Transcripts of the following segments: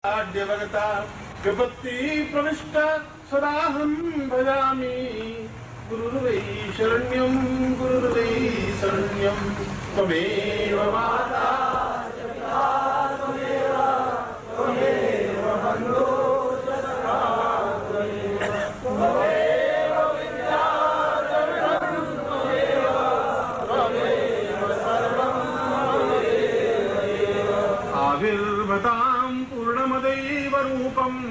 भगता विपत्ति प्रविष्ट सदाहं भजामि गुरुर्वै शरण्यं गुरुर्वै शरण्यं त्वमेव माता पिता त्वमेव बन्धो सखा त्वमेव विद्याधरं त्वमेव सर्वं आविर्भतां पूर्णमदैव रूपम्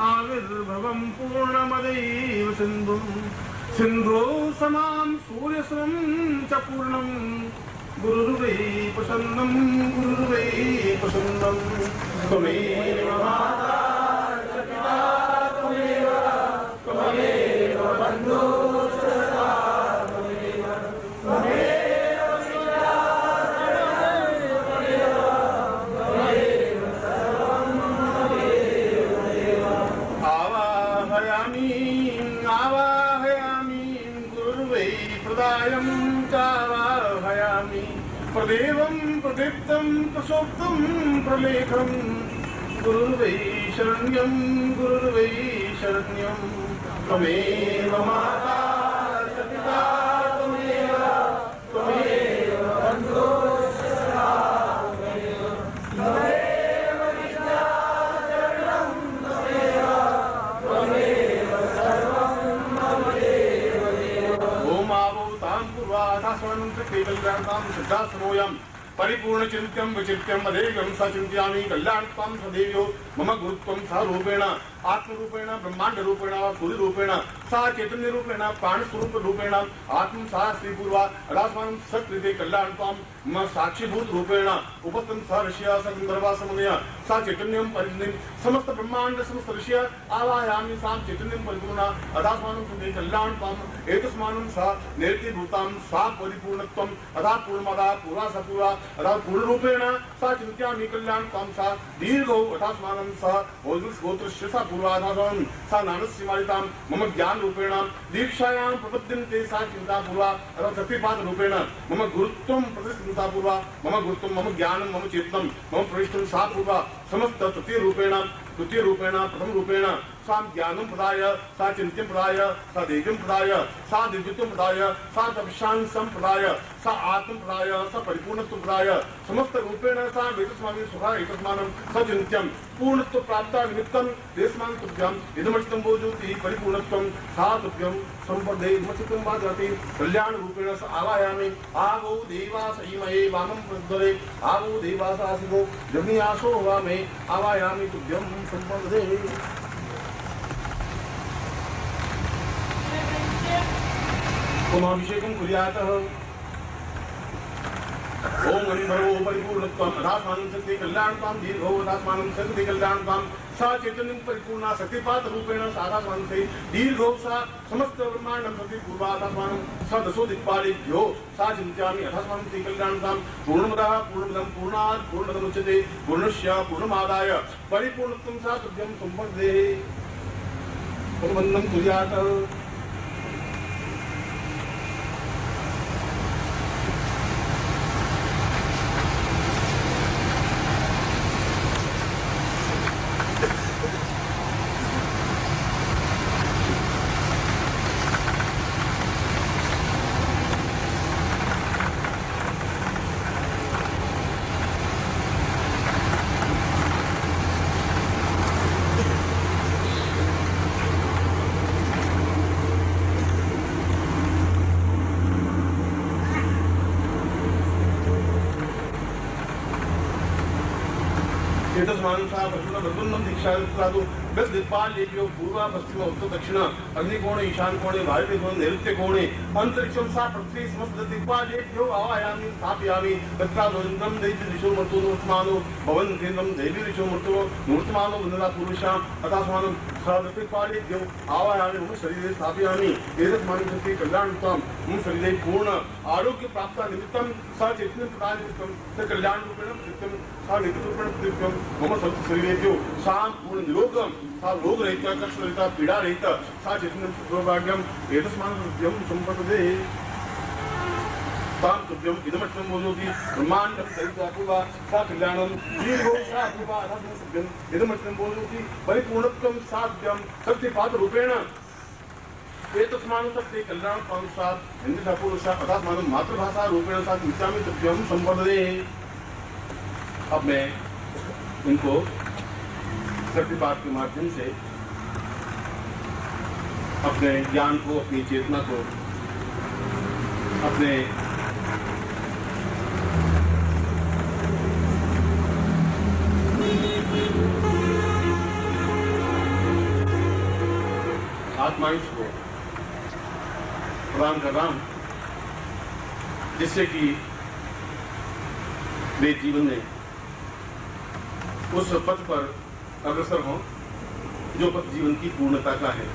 आविर्भवं पूर्णमदैव सिन्धुं सिन्धो समां सूर्यसमं च पूर्णं गुरुर्वै प्रसन्नं गुरुर्वै प्रसन्नं त्वमेव माता च पिता त्वमेव बन्धो सखा त्वमेव प्रदायं चावाहयामि प्रदेवं प्रदीप्तं प्रसोक्तं प्रलेखं गुरुर्वै शरण्यं त्वमेव माता च पिता त्वमेव बन्धो सखा त्वमेव विद्याधरं त्वमेव सर्वं श्रद्धास्मोयम् परिपूर्ण चिंत्यं विचित्यं मदेव्यं सचिंत्यामि कल्याणत्वं सदेव्यो मम गुरुत्वं सा रूपेण आत्मरूपेण ब्रह्मांड रूपेण सूर्य रूपेण सा चैतन्य रूपेण प्राणस्वरूप रूपेण आत्म सा श्रीपूर्वा राजमानं सकृते कल्याणत्वं मम साक्षीभूत रूपेण उपस्थं सा ऋषिया सगंधर्वा समुदय सा चैतन्यं परिपूर्णं समस्त ब्रह्मांड समस्त ऋषिया आवाहयामि सा चैतन्यं परिपूर्णा अदास्मानं सदे कल्याणत्वं एतस्मानं सा निर्तिभूतां सा परिपूर्णत्वं अदा पूर्णमदा पूर्वा सपूर्वा अदा पूर्ण रूपेण सा चिंत्यामि कल्याणत्वं सा दीर्घौ अदास्मानं सा गोत्रस्य सा पूर्वाधानं सा नानस्य मालितां मम ज्ञान रूपेण दीक्षायां प्रपद्यन्ते सा चिंता पूर्वा अदा सत्यपाद रूपेण मम गुरुत्वं प्रतिष्ठिता पूर्वा मम गुरुत्वं मम ज्ञानं मम चेतनं मम प्रविष्टं सा पूर्वा समस्त तृतीय रूपेण प्रथम रूपेण सा ज्ञानं प्रदाय सा चिंत्यं प्रदाय सा देव्यं प्रदाय सा दिव्यत्वं प्रदाय सा तपशांसं प्रदाय सा आत्म प्रदाय सा परिपूर्णत्वं प्रदाय समस्त रूपेण सा वेतस्मामि सुखा एतस्मानं सा चिंत्यं पूर्णत्व प्राप्ता निमित्तं देशमान तुभ्यं इदमचितं बोधुति परिपूर्णत्वं सा तुभ्यं संपदे इदमचितं वाजति कल्याण रूपेण सा आवाहयामि आवो देवास इमये वामं प्रद्वरे आवो देवास आसिनो जग्नियासो वामे आवाहयामि तुभ्यं संपदे अभिषेकं कुर्यातः ओम अनिभरो परिपूर्णत्वं अदास्मानं शक्ति कल्याणत्वं दीर्घो अदास्मानं शक्ति कल्याणत्वं सा चैतन्यं परिपूर्णा शक्तिपात रूपेण सादास्मानं से दीर्घो सा समस्त ब्रह्मांडं शक्ति पूर्वादास्मानं सा दशो दिक्पालेभ्यो सा चिंत्यामि अदास्मानं से कल्याणत्वं पूर्णमदः पूर्णमिदं पूर्णात् पूर्णमुदच्यते पूर्णस्य पूर्णमादाय परिपूर्णत्वं सा तुभ्यं संपदे वन्दनं कुर्यात् एतस्मानं सा प्रसन्नं दीक्षादु दस दिक्पालेभ्यो पूर्व पश्चिम उत्तर दक्षिण अग्निकोणे ईशान कोणे वायव्य कोणे नैऋत्य कोणे अंतरिक्षं सा पृथ्वी समस्त दिक्पालेभ्यो आवाहयामि स्थापयामि तत्रादोन्द्रं दैवी दिशो मर्तो नूर्तमानो भवन्तेन्द्रं दैवी दिशो मर्तो नूर्तमानो वन्दना पूर्वशां अथास्मानं सा दिक्पालेभ्यो आवाहयामि मम शरीरे स्थापयामि एतस्मानं शक्ति कल्याणत्वं मम शरीरे पूर्ण आरोग्य प्राप्ता निमित्तं सा चैतन्यं प्रदाय निमित्तं स कल्याण रूपेण नित्यं सा नित्यरूपेण नित्यं मम शरीरेभ्यो सा पूर्ण निरोगं सा रोग रहित कष्ट रहित पीड़ा रहित सा चैतन्यं सौभाग्यं एतस्मानं नित्यं संपदे ताम तुभ्यम इदमष्टम बोलोति ब्रह्मांडम दैत्यापुवा सा कल्याणम दीर्घो सा अपुवा अनंतम तुभ्यम इदमष्टम बोलोति परिपूर्णत्वम साध्यम शक्तिपात रूपेण एतस्मान् सत्ते कल्याण पांसात् हिंदी पुरुषा अर्थात मानव मातृभाषा रूपेण साथ मिथ्यामि तुभ्यम संवर्धते। अब मैं इनको शक्तिपात के माध्यम से अपने ज्ञान को, अपनी चेतना को, अपने आत्मांश को प्रदान कर रहा हूं, जिससे कि वे जीवन में उस पथ पर अग्रसर हों जो पथ जीवन की पूर्णता का है,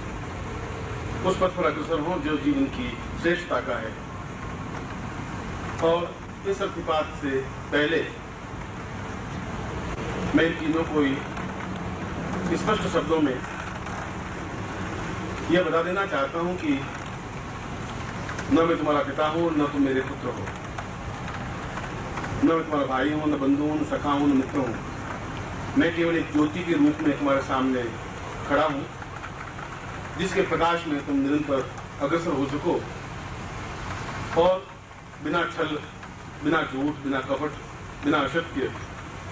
उस पथ पर अग्रसर हों जो जीवन की श्रेष्ठता का है। और इस शक्तिपात से पहले मैं इन तीनों को स्पष्ट शब्दों में यह बता देना चाहता हूं कि न मैं तुम्हारा पिता हूं, न तुम मेरे पुत्र हो, न मैं तुम्हारा भाई हूं, न बंधु हूं, न सखा हूं, न मित्र हूं। मैं केवल एक ज्योति के रूप में तुम्हारे सामने खड़ा हूं, जिसके प्रकाश में तुम निरंतर अग्रसर हो सको और बिना छल, बिना झूठ, बिना कपट, बिना असत्य,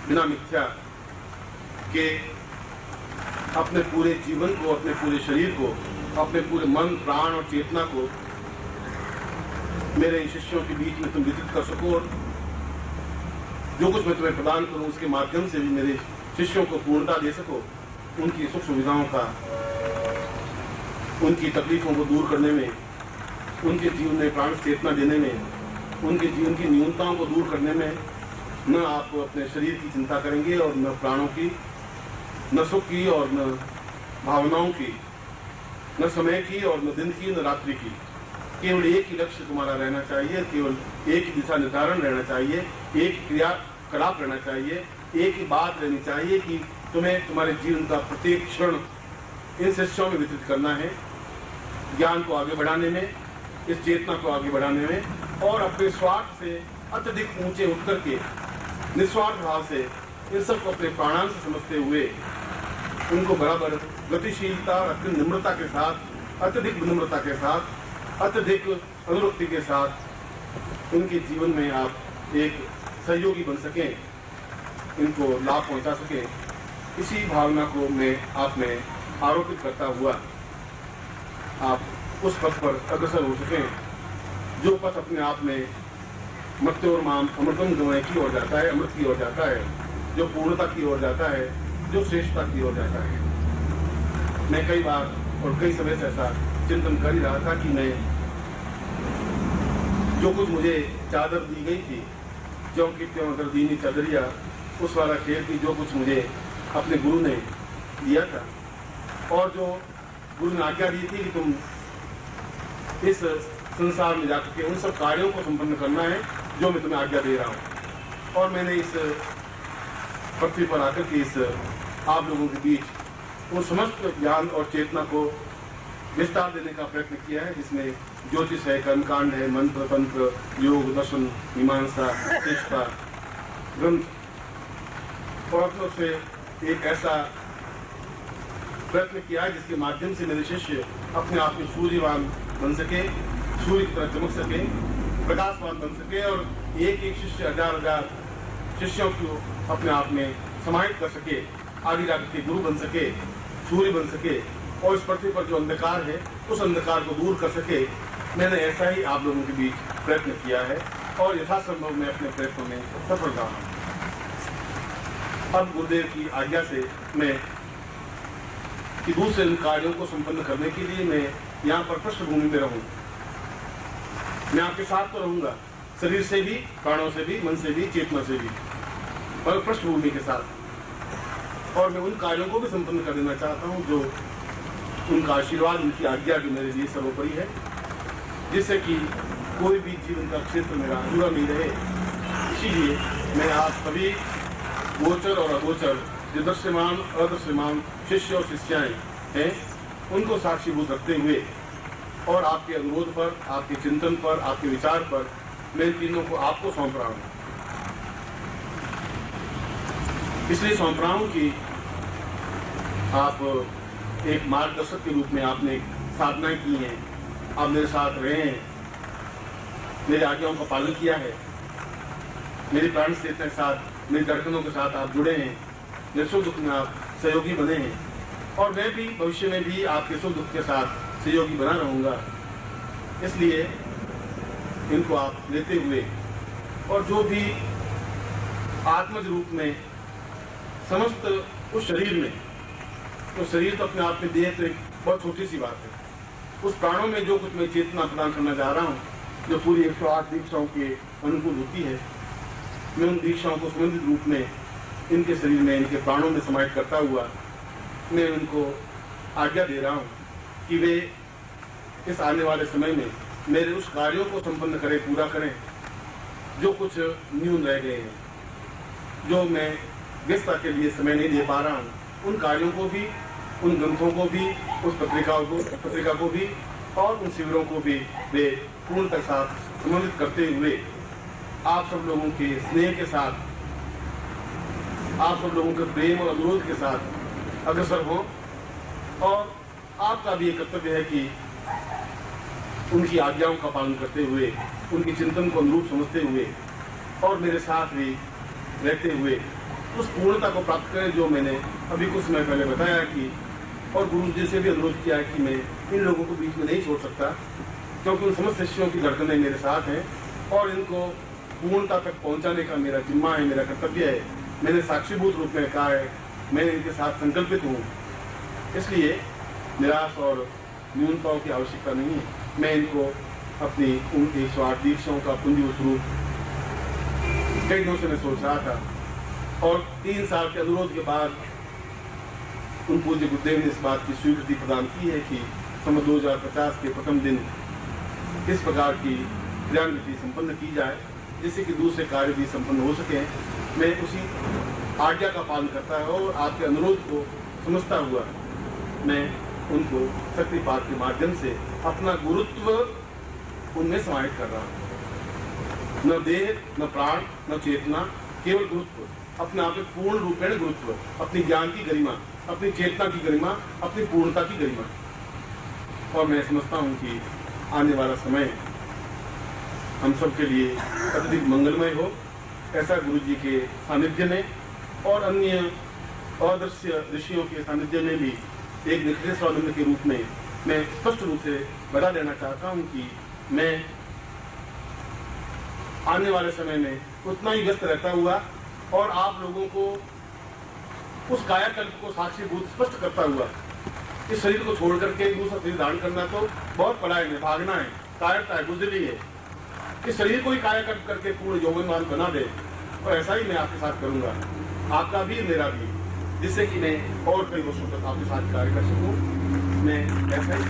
बिना मिथ्या के अपने पूरे जीवन को, अपने पूरे शरीर को, अपने पूरे मन, प्राण और चेतना को मेरे इन शिष्यों के बीच में तुम वितरित कर सको और जो कुछ मैं तुम्हें प्रदान करूं उसके माध्यम से भी मेरे शिष्यों को पूर्णता दे सको। उनकी सुख सुविधाओं का, उनकी तकलीफों को दूर करने में, उनके जीवन में प्राण चेतना देने में, उनके जीवन की न्यूनताओं को दूर करने में न आप अपने शरीर की चिंता करेंगे और न प्राणों की, न सुख की और न भावनाओं की, न समय की और न दिन की, न रात्रि की। केवल एक ही लक्ष्य तुम्हारा रहना चाहिए, केवल एक ही दिशा निर्धारण रहना चाहिए, एक क्रियाकलाप रहना चाहिए, एक ही बात रहनी चाहिए कि तुम्हें तुम्हारे जीवन का प्रत्येक क्षण इन शिष्यों में वितरित करना है, ज्ञान को आगे बढ़ाने में, इस चेतना को आगे बढ़ाने में और अपने स्वार्थ से अत्यधिक ऊंचे उठ करके निस्वार्थ भाव से इन सबको अपने प्राणांश समझते हुए उनको बराबर गतिशीलता और अत्यंत निम्रता के साथ, अत्यधिक विनम्रता के साथ, अत्यधिक अनुरक्ति के साथ इनके जीवन में आप एक सहयोगी बन सकें, इनको लाभ पहुंचा सकें। इसी भावना को मैं आप में आरोपित करता हुआ आप उस पथ पर अग्रसर हो सकें जो पथ अपने आप में मृत्योर्माम अमृतम गमय की ओर जाता है, अमृत की ओर जाता है, जो पूर्णता की ओर जाता है, जो श्रेष्ठता की ओर जाता है। मैं कई बार और कई समय से ऐसा चिंतन कर ही रहा था कि मैं जो कुछ मुझे चादर दी गई थी, ज्यों की त्यों अगर दीनी चादरिया, उस वाला खेल की जो कुछ मुझे अपने गुरु ने दिया था और जो गुरु ने आज्ञा दी थी कि तुम इस संसार में जाकर के उन सब कार्यों को संपन्न करना है जो मैं तुम्हें आज्ञा दे रहा हूँ। और मैंने इस पृथ्वी पर आकर के इस आप लोगों के बीच वो समस्त ज्ञान और चेतना को विस्तार देने का प्रयत्न किया है, जिसमें ज्योतिष है, कर्मकांड है, मंत्र, तंत्र, योग, दर्शन, मीमांसा, चेष्टा, ग्रंथ और से एक ऐसा प्रयत्न किया है जिसके माध्यम से मेरे शिष्य अपने आप में सूर्यवान बन सके, सूर्य की तरह चमक सके, प्रकाशवान बन सके और एक एक शिष्य हजार शिष्यों को अपने आप में समाहित कर सके, आगे जाकर के गुरु बन सके, सूर्य बन सके और इस पृथ्वी पर जो अंधकार है उस अंधकार को दूर कर सके। मैंने ऐसा ही आप लोगों के बीच प्रयत्न किया है और यथासंभव मैं अपने प्रयत्नों में सफल रहा हूँ। अब गुरुदेव की आज्ञा से मैं कि दूसरे इन कार्यों को संपन्न करने के लिए मैं यहाँ पर पृष्ठभूमि में रहूँ। मैं आपके साथ तो रहूंगा, शरीर से भी, प्राणों से भी, मन से भी, चेतना से भी, पर पृष्ठभूमि के साथ। और मैं उन कार्यों को भी संपन्न कर देना चाहता हूँ जो उनका आशीर्वाद, उनकी आज्ञा जो मेरे लिए सर्वोपरि है, जिससे कि कोई भी जीवन का क्षेत्र मेरा अधूरा नहीं रहे। इसीलिए मैं आप सभी गोचर और अगोचर जो दृश्यमान अदृश्यमान शिष्य और शिष्याएं हैं उनको साक्षीभूत रखते हुए और आपके अनुरोध पर, आपके चिंतन पर, आपके विचार पर मैं इन तीनों को आपको सौंप रहा हूँ। इसलिए सौंप रहा हूँ कि आप एक मार्गदर्शक के रूप में आपने साधनाएं की हैं, आप मेरे साथ रहे हैं, मेरी आज्ञाओं का पालन किया है, मेरी प्राण चेतना के साथ, मेरी धड़कनों के साथ आप जुड़े हैं, मेरे सुख दुख में आप सहयोगी बने हैं, और मैं भी भविष्य में भी आपके सुख दुख के साथ सहयोगी बना रहूंगा। इसलिए इनको आप लेते हुए और जो भी आत्मज रूप में समस्त उस शरीर में, तो शरीर तो अपने आप में देह तो एक बहुत छोटी सी बात है, उस प्राणों में जो कुछ मैं चेतना प्रदान करना चाह रहा हूँ, जो पूरी 108 दीक्षाओं के अनुकूल होती है, मैं उन दीक्षाओं को संबंधित रूप में इनके शरीर में, इनके प्राणों में समाहित करता हुआ मैं उनको आज्ञा दे रहा हूँ कि वे इस आने वाले समय में मेरे उस कार्यों को संपन्न करें, पूरा करें जो कुछ न्यून रह गए हैं, जो मैं व्यस्तता के लिए समय नहीं दे पा रहा हूँ, उन कार्यों को भी, उन ग्रंथों को भी, उस पत्रिका को भी और उन शिविरों को भी वे पूर्णतः साथ समन्वित करते हुए आप सब लोगों के स्नेह के साथ, आप सब लोगों के प्रेम और अनुरोध के साथ अग्रसर हों। और आपका भी एक कर्तव्य है कि उनकी आज्ञाओं का पालन करते हुए, उनके चिंतन को अनुरूप समझते हुए और मेरे साथ भी रहते हुए उस पूर्णता को प्राप्त करें जो मैंने अभी कुछ समय पहले बताया कि, और गुरु जी से भी अनुरोध किया है कि मैं इन लोगों को बीच में नहीं छोड़ सकता, क्योंकि उन समस्त शिष्यों की धड़कनें मेरे साथ हैं और इनको पूर्णता तक पहुंचाने का मेरा जिम्मा है, मेरा कर्तव्य है। मैंने साक्षीभूत रूप में कहा है, मैं इनके साथ संकल्पित हूँ, इसलिए निराश और न्यूनताओं की आवश्यकता नहीं है। मैं इनको अपनी उन 108 दीक्षाओं का पुंज स्वरूप कई दिनों से मैं सोच रहा था, और 3 साल के अनुरोध के बाद उन पूज्य गुरुदेव ने इस बात की स्वीकृति प्रदान की है कि सन 2050 के प्रथम दिन इस प्रकार की क्रियान्विति संपन्न की जाए, जिससे कि दूसरे कार्य भी संपन्न हो सके। मैं उसी आज्ञा का पालन करता है और आपके अनुरोध को समझता हुआ मैं उनको शक्तिपात के माध्यम से अपना गुरुत्व उनमें समाहित कर रहा हूँ। न देह, न प्राण, न चेतना, केवल गुरुत्व, अपने आप में पूर्ण रूपेण गुरुत्व, अपनी ज्ञान की गरिमा, अपनी चेतना की गरिमा, अपनी पूर्णता की गरिमा। और मैं समझता हूँ कि आने वाला समय हम सब के लिए अत्यधिक मंगलमय हो, ऐसा गुरु जी के सानिध्य में और अन्य अदृश्य ऋषियों के सानिध्य में भी एक निखिल स्वानंद के रूप में मैं स्पष्ट रूप से बता देना चाहता हूँ कि मैं आने वाले समय में उतना ही व्यस्त रहता हुआ और आप लोगों को उस कायाकल्प को साक्षीभूत स्पष्ट करता हुआ, इस शरीर को छोड़ करके दूसरा शरीर धारण करना तो बहुत बड़ा है, भागना है, कायरता है, बुजदिली है। इस शरीर को ही कायाकल्प करके पूर्ण यौवनवान बना दे, और ऐसा ही मैं आपके साथ करूंगा, आपका भी मेरा भी, जिससे कि मैं और कई वर्षों तक आपके साथ कार्य कर सकूं। मैं ऐसा ही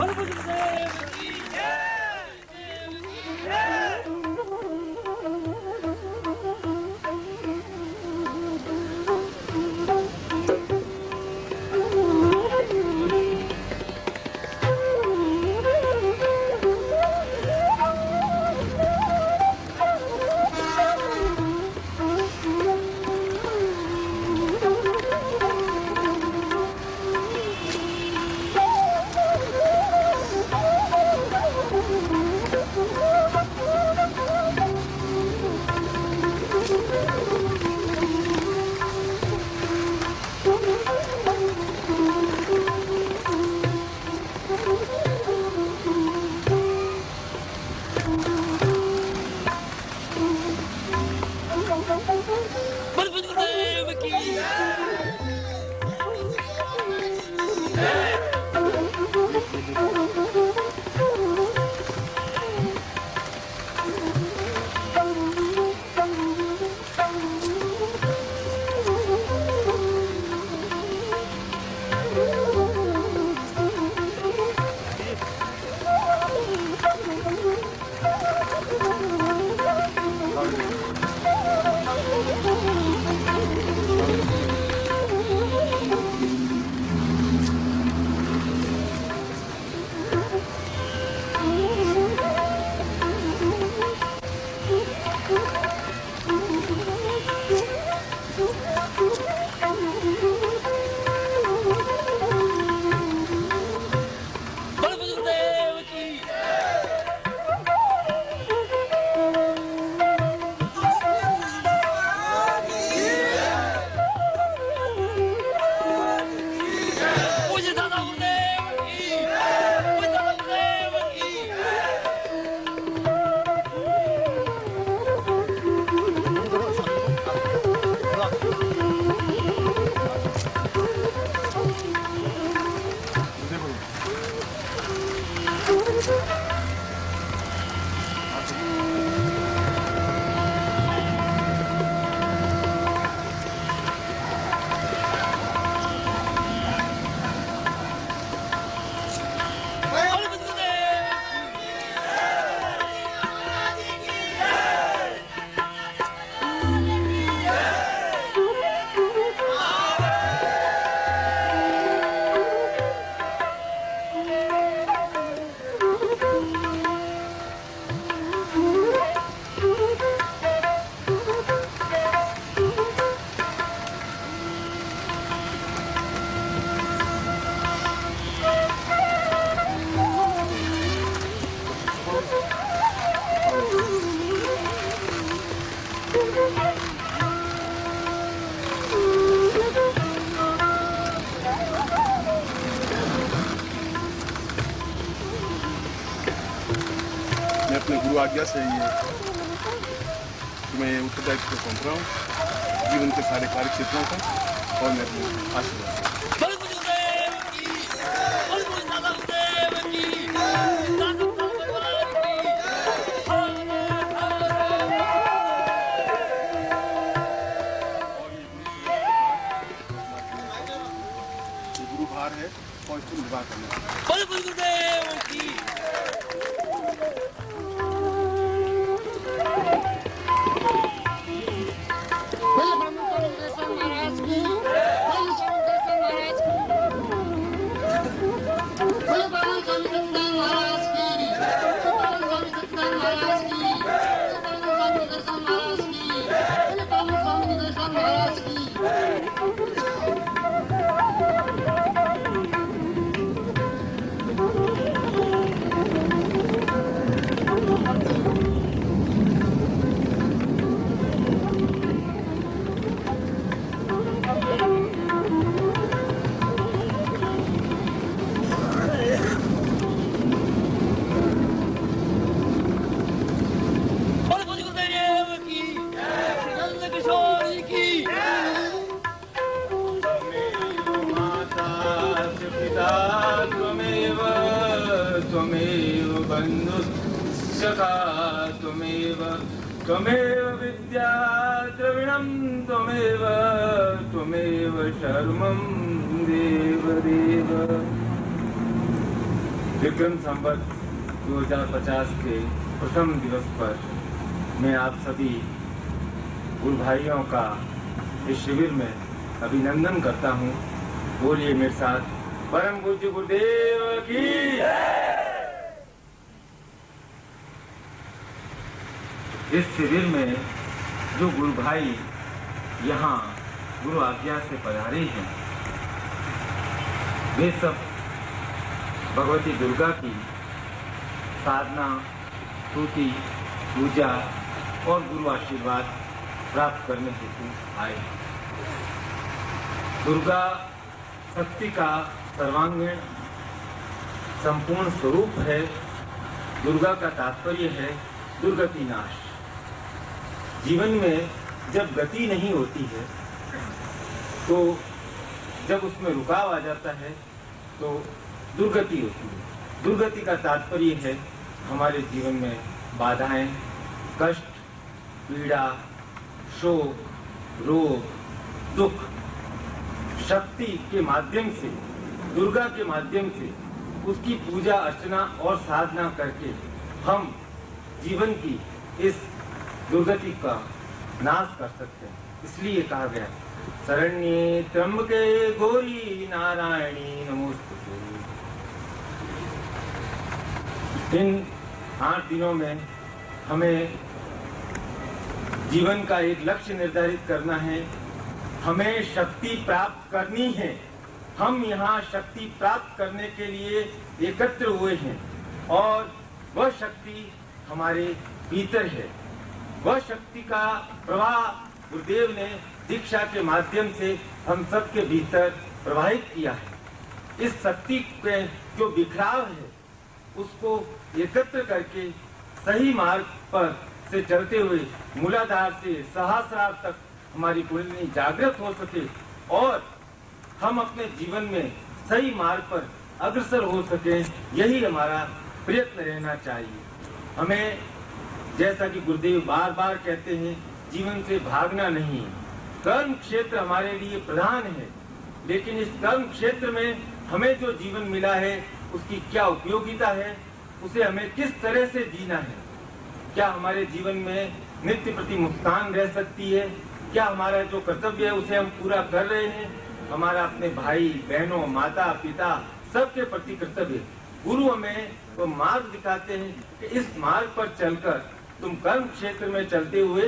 अपने गुरु आज्ञा से ये तुम्हें उत्तरदायित्व सौंप रहा हूँ जीवन के सारे कार्य क्षेत्रों का, और मैं अपने आशीर्वाद गुरु भार है और इसको निर्वाह करना त्वमेव विद्या द्रविणं त्वमेव शर्मं देव देव। विक्रम संवत 2050 के प्रथम दिवस पर मैं आप सभी गुरु भाइयों का इस शिविर में अभिनंदन करता हूँ। बोलिए मेरे साथ, परम पूज्य गुरुदेव की। इस शिविर में जो गुरु भाई यहाँ गुरु आज्ञा से पधारे हैं, वे सब भगवती दुर्गा की साधना, स्तुति, पूजा और गुरु आशीर्वाद प्राप्त करने हेतु आए। दुर्गा शक्ति का सर्वांगीण संपूर्ण स्वरूप है। दुर्गा का तात्पर्य है दुर्गति नाश। जीवन में जब गति नहीं होती है, तो जब उसमें रुकाव आ जाता है तो दुर्गति होती है। दुर्गति का तात्पर्य है हमारे जीवन में बाधाएं, कष्ट, पीड़ा, शोक, रोग, दुख। शक्ति के माध्यम से, दुर्गा के माध्यम से उसकी पूजा अर्चना और साधना करके हम जीवन की इस दुर्गति का नाश कर सकते हैं। इसलिए कहा गया, शरण्ये त्र्यंबके गौरी नारायणी नमोस्तुते। इन 8 दिनों में हमें जीवन का एक लक्ष्य निर्धारित करना है। हमें शक्ति प्राप्त करनी है। हम यहाँ शक्ति प्राप्त करने के लिए एकत्र हुए हैं और वह शक्ति हमारे भीतर है। वह शक्ति का प्रवाह गुरुदेव ने दीक्षा के माध्यम से हम सबके भीतर प्रवाहित किया है। इस शक्ति के जो बिखराव है उसको एकत्र करके सही मार्ग पर से चलते हुए मूलाधार से सहस्रार तक हमारी कुंडली जागृत हो सके और हम अपने जीवन में सही मार्ग पर अग्रसर हो सके, यही हमारा प्रयत्न रहना चाहिए। हमें जैसा कि गुरुदेव बार बार कहते हैं, जीवन से भागना नहीं है। कर्म क्षेत्र हमारे लिए प्रधान है, लेकिन इस कर्म क्षेत्र में हमें जो जीवन मिला है उसकी क्या उपयोगिता है, उसे हमें किस तरह से जीना है। क्या हमारे जीवन में नित्य प्रति मुस्कान रह सकती है? क्या हमारा जो कर्तव्य है उसे हम पूरा कर रहे हैं? हमारा अपने भाई बहनों, माता पिता सबके प्रति कर्तव्य। गुरु हमें वो मार्ग दिखाते हैं कि इस मार्ग पर चलकर तुम कर्म क्षेत्र में चलते हुए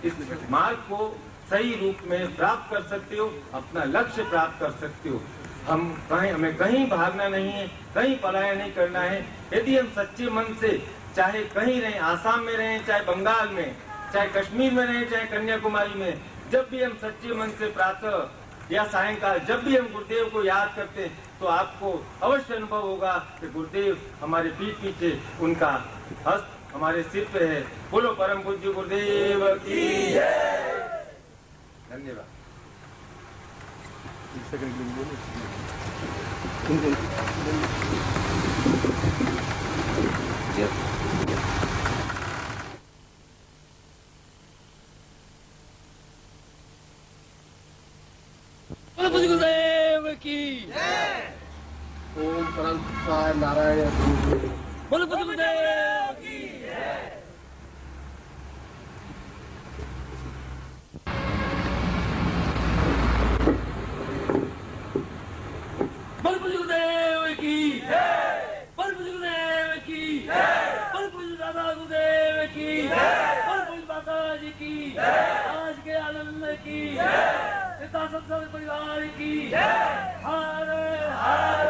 इस मार्ग को सही रूप में प्राप्त कर सकते हो, अपना लक्ष्य प्राप्त कर सकते हो। हमें कहीं भागना नहीं है, कहीं पलायन नहीं करना है। यदि हम सच्चे मन से चाहे कहीं रहें, आसाम में रहें, चाहे बंगाल में, चाहे कश्मीर में रहें, चाहे कन्याकुमारी में, जब भी हम सच्चे मन से प्रातः या सायंकाल जब भी हम गुरुदेव को याद करते हैं तो आपको अवश्य अनुभव होगा कि गुरुदेव हमारे पीठ पीछे उनका हस्त हमारे सिर पे है। बोलो परम पूज्य गुरुदेव की जय। धन्यवाद। गुरुदेव की ओम परम नारायण बोलो गुरुदेव की बोलो गुरुदेव की बोलो गुरुदेव की बोलो दादा गुरुदेव की बोलो माता जी की आज के आनंद की पिता सत्संग परिवार की हर हर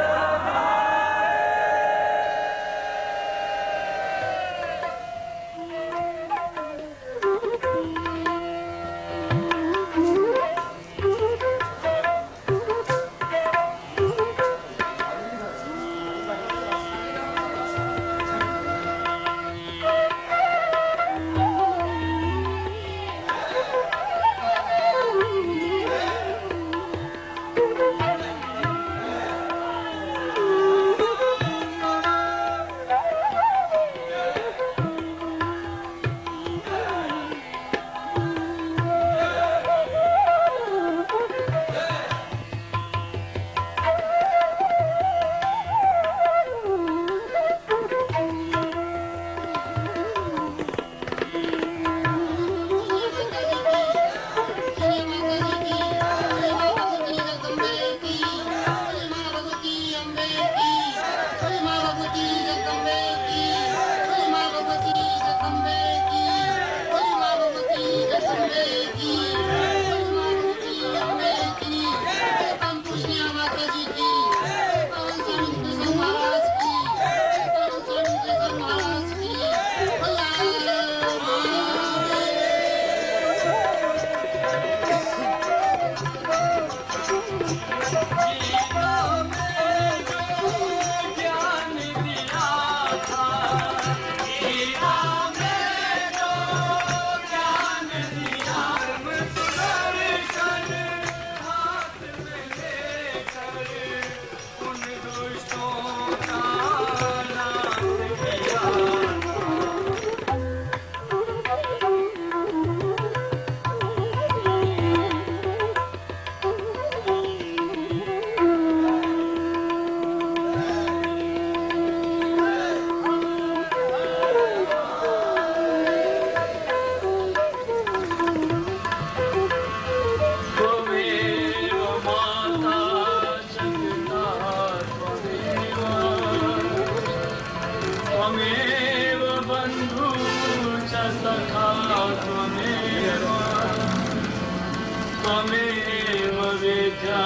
त्वमेव विद्या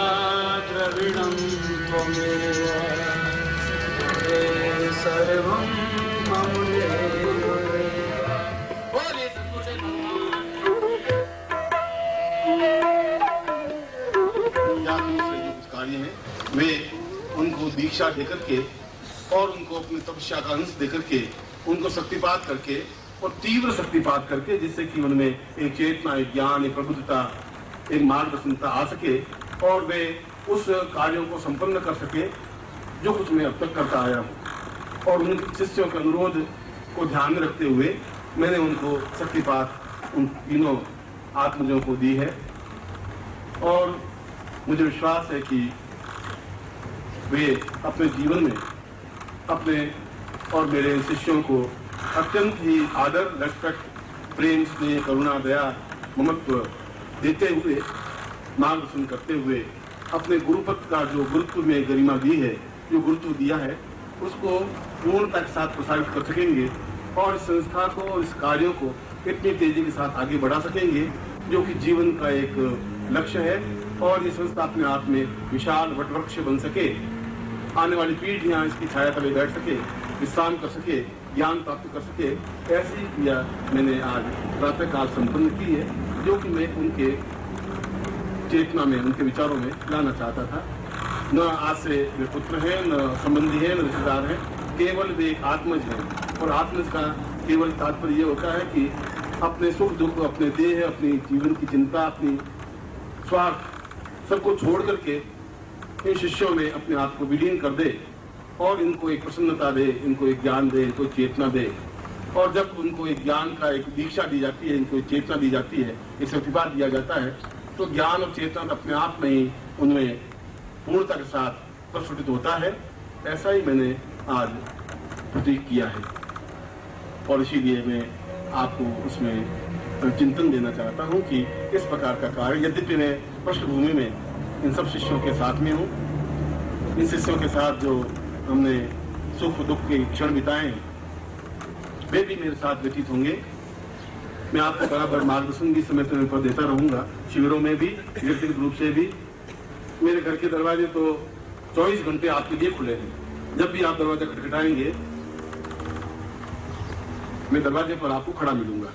द्रविणं त्वमेव सर्वं मम देव। बोले सतगुरुदेव कार्य हैं वे उनको दीक्षा देकर के और उनको अपनी तपस्या का अंश देकर के उनको शक्तिपात करके और तीव्र शक्तिपात करके जिससे कि उनमें एक चेतना, एक ज्ञान, एक प्रबुद्धता, एक मार्गदर्शनता आ सके और वे उस कार्यों को संपन्न कर सके जो कुछ मैं अब तक करता आया हूँ। और उनके शिष्यों के अनुरोध को ध्यान में रखते हुए मैंने उनको शक्तिपात उन तीनों आत्मजों को दी है और मुझे विश्वास है कि वे अपने जीवन में अपने और मेरे शिष्यों को अत्यंत ही आदर, रेस्पेक्ट, प्रेम, स्नेह, करुणा, दया, ममत्व देते हुए, मार्गदर्शन करते हुए अपने गुरुपद का जो गुरुत्व में गरिमा दी है, जो गुरुत्व दिया है, उसको पूर्णता के साथ प्रसारित कर सकेंगे और इस संस्था को और इस कार्यों को इतनी तेजी के साथ आगे बढ़ा सकेंगे जो कि जीवन का एक लक्ष्य है और ये संस्था अपने आप में विशाल वटवृक्ष बन सके, आने वाली पीढ़ियां इसकी छाया तले बैठ सके, विश्राम कर सके, ज्ञान प्राप्त कर सके। ऐसी क्रिया मैंने आज प्रातः काल संपन्न की है जो कि मैं उनके चेतना में, उनके विचारों में लाना चाहता था। न आज से वे पुत्र हैं, न संबंधी हैं, न रिश्तेदार हैं, केवल वे एक आत्मज हैं और आत्मज का केवल तात्पर्य ये होता है कि अपने सुख दुख, अपने देह, अपनी जीवन की चिंता, अपनी स्वार्थ सबको छोड़ करके इन शिष्यों में अपने आप को विलीन कर दे और इनको एक प्रसन्नता दे, इनको एक ज्ञान दे, इनको चेतना दे। और जब उनको एक ज्ञान का एक दीक्षा दी जाती है, इनको एक चेतना दी जाती है, एक प्रतिभा दिया जाता है, तो ज्ञान और चेतना अपने आप में ही उनमें पूर्णता के साथ प्रस्फुटित होता है। ऐसा ही मैंने आज प्रतीक किया है और इसीलिए मैं आपको उसमें चिंतन देना चाहता हूँ कि इस प्रकार का कार्य, यद्यपि मैं पृष्ठभूमि में इन सब शिष्यों के साथ में हूँ, इन शिष्यों के साथ जो हमने सुख दुख के क्षण बिताए हैं वे भी मेरे साथ व्यतीत होंगे। मैं आपको बराबर मार्गदर्शन भी समय समय पर देता रहूंगा, शिविरों में भी, व्यक्तिगत रूप से भी। मेरे घर के दरवाजे तो 24 घंटे आपके लिए खुले हैं। जब भी आप दरवाजा खटखटाएंगे मैं दरवाजे पर आपको खड़ा मिलूंगा।